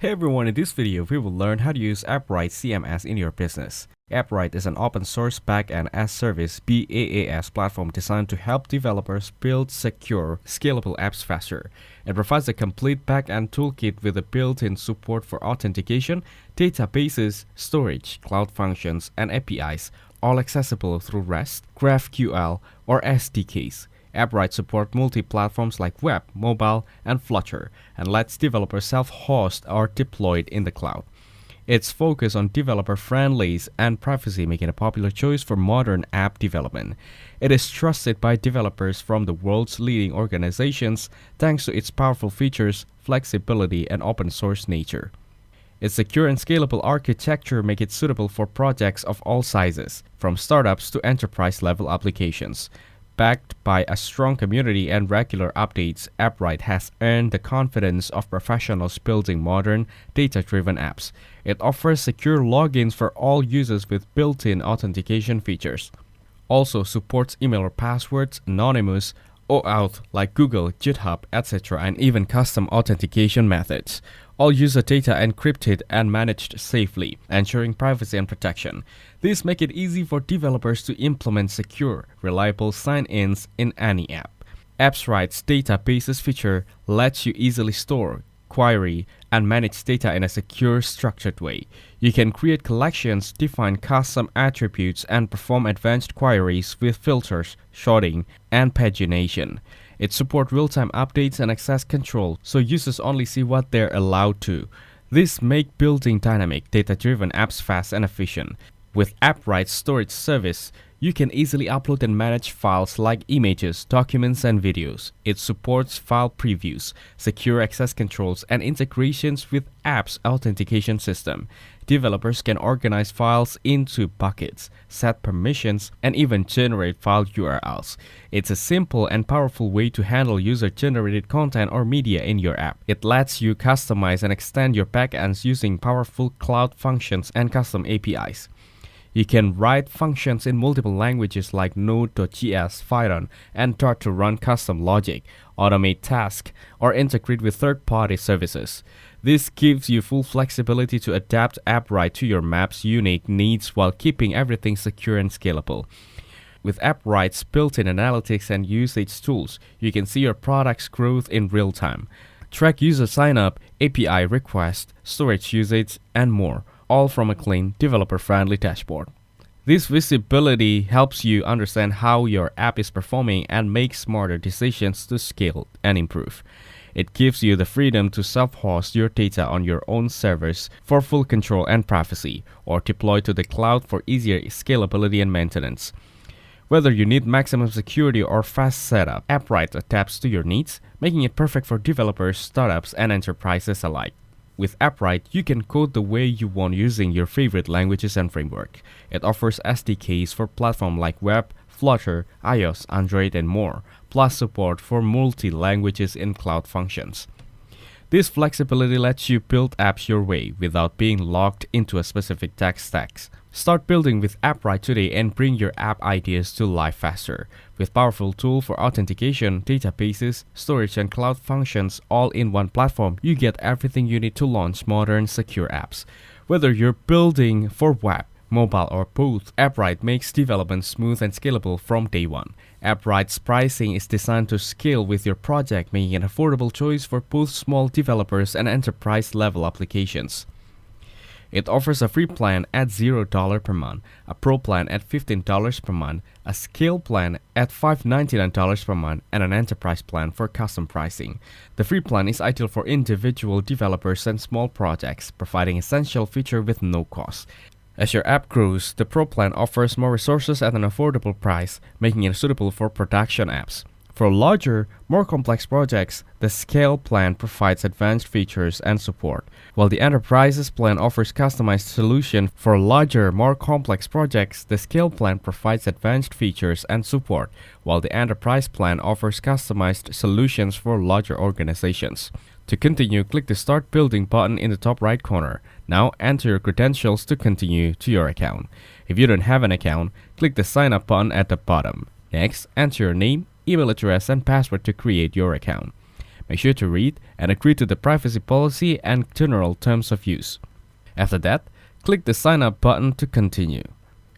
Hey everyone, in this video we will learn how to use Appwrite CMS in your business. Appwrite is an open source backend as service BaaS platform designed to help developers build secure, scalable apps faster. It provides a complete backend toolkit with a built-in support for authentication, databases, storage, cloud functions, and APIs, all accessible through REST, GraphQL, or SDKs. Appwrite supports multi-platforms like web, mobile, and Flutter, and lets developers self-host or deploy it in the cloud. It's focused on developer-friendly and privacy, making it a popular choice for modern app development. It is trusted by developers from the world's leading organizations thanks to its powerful features, flexibility, and open-source nature. Its secure and scalable architecture make it suitable for projects of all sizes, from startups to enterprise-level applications. Backed by a strong community and regular updates, Appwrite has earned the confidence of professionals building modern, data-driven apps. It offers secure logins for all users with built-in authentication features. Also supports email or passwords, anonymous, OAuth like Google, GitHub, etc., and even custom authentication methods. All user data encrypted and managed safely, ensuring privacy and protection. These make it easy for developers to implement secure, reliable sign-ins in any app. Appwrite's databases feature lets you easily store, query, and manage data in a secure, structured way. You can create collections, define custom attributes, and perform advanced queries with filters, sorting, and pagination. It supports real-time updates and access control, so users only see what they're allowed to. This makes building dynamic, data-driven apps fast and efficient. With Appwrite's storage service, you can easily upload and manage files like images, documents, and videos. It supports file previews, secure access controls, and integrations with apps' authentication system. Developers can organize files into buckets, set permissions, and even generate file URLs. It's a simple and powerful way to handle user-generated content or media in your app. It lets you customize and extend your backends using powerful cloud functions and custom APIs. You can write functions in multiple languages like Node.js, Python, and Dart to run custom logic, automate tasks, or integrate with third-party services. This gives you full flexibility to adapt Appwrite to your map's unique needs while keeping everything secure and scalable. With Appwrite's built-in analytics and usage tools, you can see your product's growth in real time. Track user sign-up, API requests, storage usage, and more, all from a clean, developer-friendly dashboard. This visibility helps you understand how your app is performing and make smarter decisions to scale and improve. It gives you the freedom to self-host your data on your own servers for full control and privacy, or deploy to the cloud for easier scalability and maintenance. Whether you need maximum security or fast setup, Appwrite adapts to your needs, making it perfect for developers, startups, and enterprises alike. With Appwrite, you can code the way you want using your favorite languages and framework. It offers SDKs for platforms like web, Flutter, iOS, Android, and more, plus support for multi-languages in cloud functions. This flexibility lets you build apps your way without being locked into a specific tech stack. Start building with Appwrite today and bring your app ideas to life faster. With powerful tools for authentication, databases, storage, and cloud functions all in one platform, you get everything you need to launch modern, secure apps. Whether you're building for web, mobile, or both, Appwrite makes development smooth and scalable from day one. Appwrite's pricing is designed to scale with your project, making it an affordable choice for both small developers and enterprise-level applications. It offers a free plan at $0 per month, a pro plan at $15 per month, a scale plan at $599 per month, and an enterprise plan for custom pricing. The free plan is ideal for individual developers and small projects, providing essential features with no cost. As your app grows, the Pro plan offers more resources at an affordable price, making it suitable for production apps. For larger, more complex projects, the Scale plan provides advanced features and support, while the Enterprises plan offers customized solutions for larger, more complex projects. The Scale plan provides advanced features and support, while the Enterprise plan offers customized solutions for larger organizations. To continue, click the Start Building button in the top right corner. Now enter your credentials to continue to your account. If you don't have an account, click the Sign Up button at the bottom. Next, enter your name, email address, and password to create your account. Make sure to read and agree to the privacy policy and general terms of use. After that, click the Sign Up button to continue.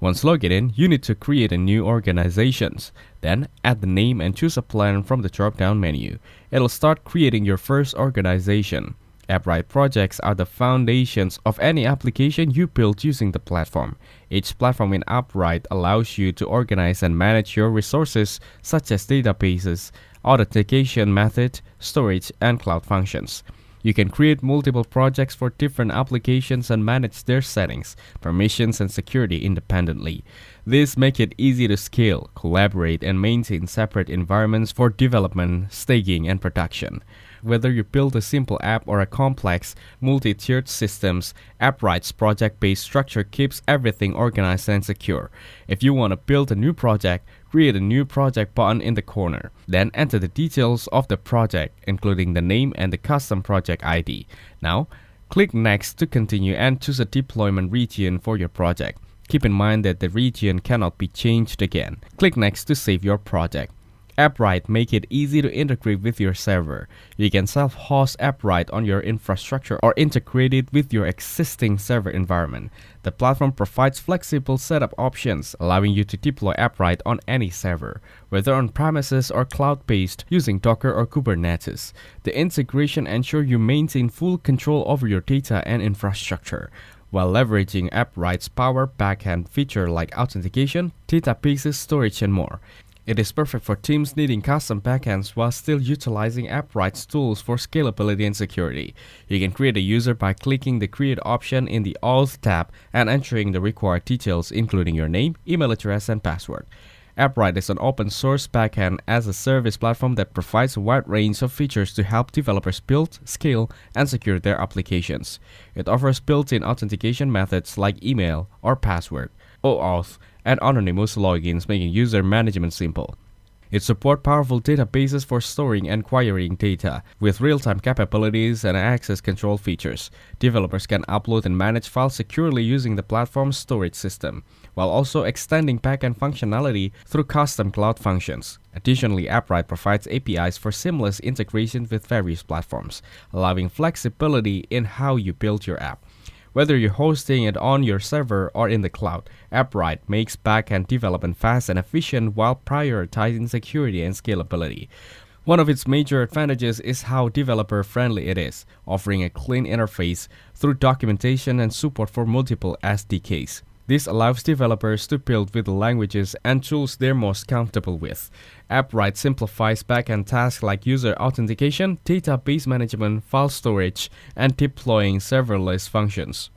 Once logged in, you need to create a new organization. Then, add the name and choose a plan from the drop-down menu. It'll start creating your first organization. Appwrite projects are the foundations of any application you build using the platform. Each platform in Appwrite allows you to organize and manage your resources such as databases, authentication method, storage, and cloud functions. You can create multiple projects for different applications and manage their settings, permissions, and security independently. This makes it easy to scale, collaborate, and maintain separate environments for development, staging, and production. Whether you build a simple app or a complex, multi-tiered systems, Appwrite's project-based structure keeps everything organized and secure. If you want to build a new project, create a new project button in the corner. Then enter the details of the project, including the name and the custom project ID. Now, click Next to continue and choose a deployment region for your project. Keep in mind that the region cannot be changed again. Click Next to save your project. Appwrite make it easy to integrate with your server. You can self-host Appwrite on your infrastructure or integrate it with your existing server environment. The platform provides flexible setup options, allowing you to deploy Appwrite on any server, whether on-premises or cloud-based using Docker or Kubernetes. The integration ensures you maintain full control over your data and infrastructure, while leveraging Appwrite's power backend feature like authentication, databases, storage, and more. It is perfect for teams needing custom backends while still utilizing Appwrite's tools for scalability and security. You can create a user by clicking the Create option in the Auth tab and entering the required details including your name, email address, and password. Appwrite is an open-source backend as a service platform that provides a wide range of features to help developers build, scale, and secure their applications. It offers built-in authentication methods like email or password, OAuth, and anonymous logins, making user management simple. It supports powerful databases for storing and querying data, with real-time capabilities and access control features. Developers can upload and manage files securely using the platform's storage system, while also extending backend functionality through custom cloud functions. Additionally, Appwrite provides APIs for seamless integration with various platforms, allowing flexibility in how you build your app. Whether you're hosting it on your server or in the cloud, Appwrite makes backend development fast and efficient while prioritizing security and scalability. One of its major advantages is how developer-friendly it is, offering a clean interface through documentation and support for multiple SDKs. This allows developers to build with the languages and tools they're most comfortable with. Appwrite simplifies backend tasks like user authentication, database management, file storage, and deploying serverless functions.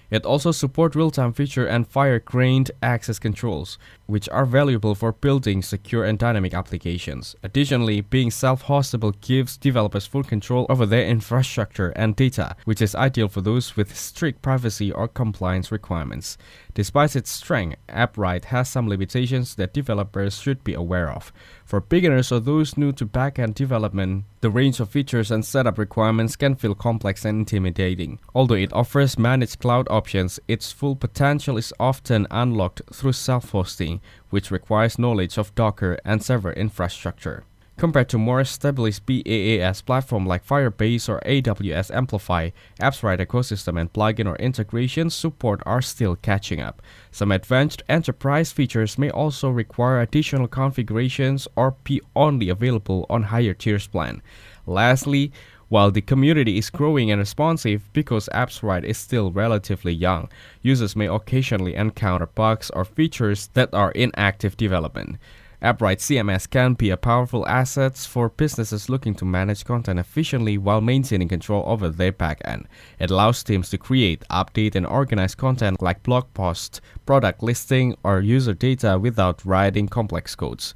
It also supports real-time feature and fine-grained access controls, which are valuable for building secure and dynamic applications. Additionally, being self-hostable gives developers full control over their infrastructure and data, which is ideal for those with strict privacy or compliance requirements. Despite its strength, Appwrite has some limitations that developers should be aware of. For beginners or those new to backend development, the range of features and setup requirements can feel complex and intimidating. Although it offers managed cloud options, its full potential is often unlocked through self-hosting, which requires knowledge of Docker and server infrastructure. Compared to more established BaaS platforms like Firebase or AWS Amplify, Appwrite ecosystem and plugin or integration support are still catching up. Some advanced enterprise features may also require additional configurations or be only available on higher tiers plan. Lastly, while the community is growing and responsive because Appwrite is still relatively young, users may occasionally encounter bugs or features that are in active development. Appwrite CMS can be a powerful asset for businesses looking to manage content efficiently while maintaining control over their backend. It allows teams to create, update, and organize content like blog posts, product listing, or user data without writing complex codes.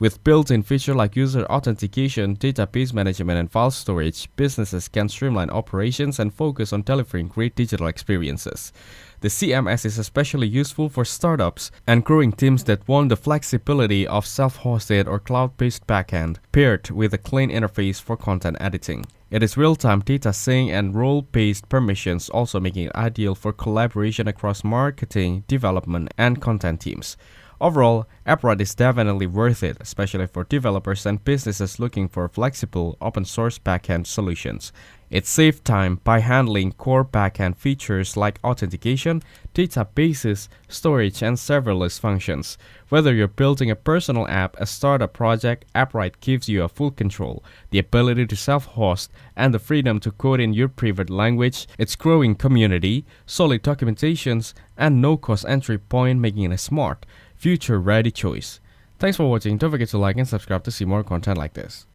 With built-in features like user authentication, database management, and file storage, businesses can streamline operations and focus on delivering great digital experiences. The CMS is especially useful for startups and growing teams that want the flexibility of self-hosted or cloud-based backend, paired with a clean interface for content editing. It is real-time data sync and role-based permissions, also making it ideal for collaboration across marketing, development, and content teams. Overall, Appwrite is definitely worth it, especially for developers and businesses looking for flexible open source backend solutions. It saves time by handling core backend features like authentication, databases, storage, and serverless functions. Whether you're building a personal app, a startup project, Appwrite gives you a full control, the ability to self-host, and the freedom to code in your preferred language. Its growing community, solid documentations, and no-cost entry point making it a smart, future-ready choice. Thanks for watching. Don't forget to like and subscribe to see more content like this.